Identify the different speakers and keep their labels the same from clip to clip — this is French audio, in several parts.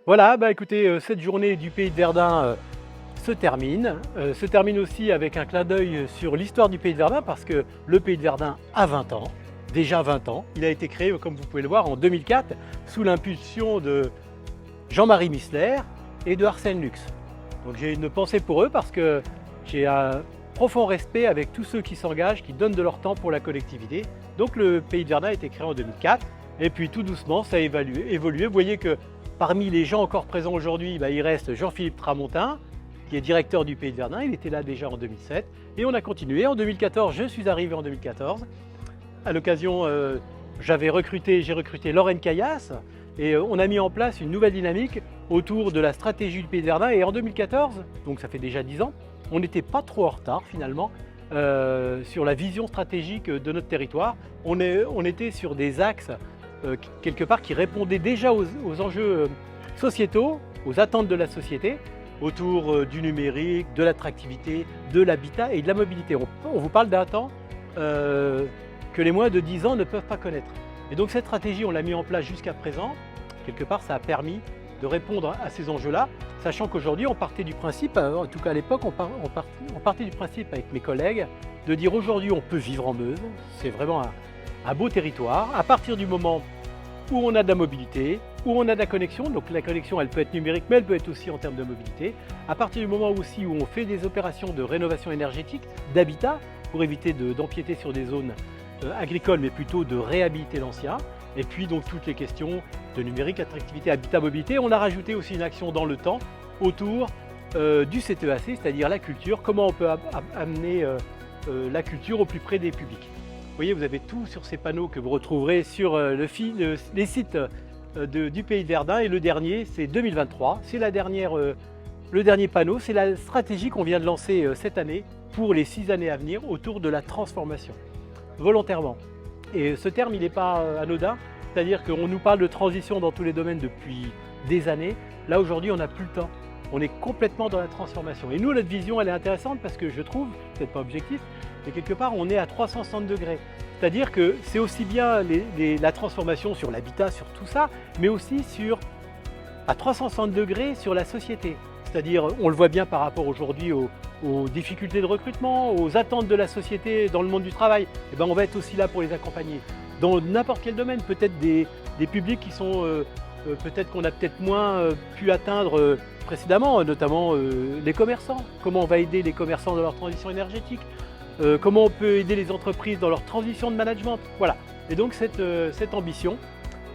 Speaker 1: Voilà, bah écoutez, cette journée du Pays de Verdun se termine aussi avec un clin d'œil sur l'histoire du Pays de Verdun parce que le Pays de Verdun a 20 ans, déjà 20 ans. Il a été créé, comme vous pouvez le voir, en 2004 sous l'impulsion de Jean-Marie Missler et de Arsène Lux. Donc j'ai une pensée pour eux parce que j'ai un profond respect avec tous ceux qui s'engagent, qui donnent de leur temps pour la collectivité. Donc le Pays de Verdun a été créé en 2004 et puis tout doucement ça a évolué. Vous voyez que parmi les gens encore présents aujourd'hui, il reste Jean-Philippe Tramontin, qui est directeur du Pays de Verdun. Il était là déjà en 2007 et on a continué. En 2014, je suis arrivé en 2014. À l'occasion, j'ai recruté Lorraine Caillas et on a mis en place une nouvelle dynamique autour de la stratégie du Pays de Verdun. Et en 2014, donc ça fait déjà 10 ans, on n'était pas trop en retard finalement sur la vision stratégique de notre territoire. On était sur des axes quelque part qui répondaient déjà aux enjeux sociétaux, aux attentes de la société, autour du numérique, de l'attractivité, de l'habitat et de la mobilité. On vous parle d'un temps que les moins de 10 ans ne peuvent pas connaître. Et donc cette stratégie, on l'a mis en place jusqu'à présent. Quelque part, ça a permis de répondre à ces enjeux-là, sachant qu'aujourd'hui, on partait du principe, en tout cas à l'époque, on partait du principe avec mes collègues, de dire aujourd'hui, on peut vivre en Meuse. C'est vraiment un beau territoire. À partir du moment où on a de la mobilité, où on a de la connexion, donc la connexion elle peut être numérique mais elle peut être aussi en termes de mobilité, à partir du moment aussi où on fait des opérations de rénovation énergétique, d'habitat, pour éviter d'empiéter sur des zones agricoles mais plutôt de réhabiliter l'ancien, et puis donc toutes les questions de numérique, attractivité, habitat, mobilité. On a rajouté aussi une action dans le temps autour du CTEAC, c'est-à-dire la culture, comment on peut amener la culture au plus près des publics. Vous voyez, vous avez tout sur ces panneaux que vous retrouverez sur les sites du Pays de Verdun. Et le dernier, c'est 2023. C'est le dernier panneau. C'est la stratégie qu'on vient de lancer cette année pour les 6 années à venir autour de la transformation, volontairement. Et ce terme, il n'est pas anodin. C'est-à-dire qu'on nous parle de transition dans tous les domaines depuis des années. Là, aujourd'hui, on n'a plus le temps. On est complètement dans la transformation. Et nous, notre vision, elle est intéressante parce que je trouve, peut-être pas objectif, mais quelque part, on est à 360 degrés. C'est-à-dire que c'est aussi bien la transformation sur l'habitat, sur tout ça, mais aussi à 360 degrés sur la société. C'est-à-dire, on le voit bien par rapport aujourd'hui aux difficultés de recrutement, aux attentes de la société dans le monde du travail. Et ben, on va être aussi là pour les accompagner. Dans n'importe quel domaine, peut-être des publics qui sont peut-être qu'on a peut-être moins pu atteindre précédemment, notamment les commerçants. Comment on va aider les commerçants dans leur transition énergétique, comment on peut aider les entreprises dans leur transition de management. Voilà. Et donc cette ambition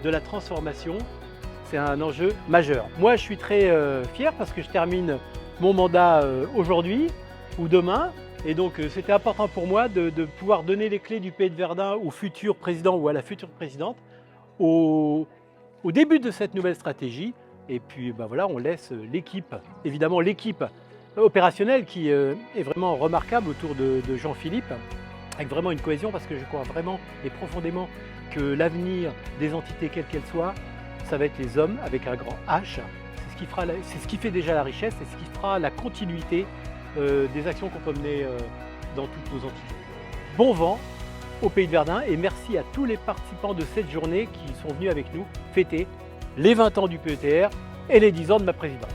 Speaker 1: de la transformation, c'est un enjeu majeur. Moi, je suis très fier parce que je termine mon mandat aujourd'hui ou demain. Et donc c'était important pour moi de pouvoir donner les clés du Pays de Verdun au futur président ou à la future présidente au début de cette nouvelle stratégie. Et puis voilà, on laisse l'équipe, évidemment l'équipe opérationnelle qui est vraiment remarquable autour de Jean-Philippe, avec vraiment une cohésion parce que je crois vraiment et profondément que l'avenir des entités quelles qu'elles soient, ça va être les hommes avec un grand H. C'est ce qui fait déjà la richesse, c'est ce qui fera la continuité des actions qu'on peut mener dans toutes nos entités. Bon vent au Pays de Verdun et merci à tous les participants de cette journée qui sont venus avec nous fêter les 20 ans du PETR et les 10 ans de ma présidence.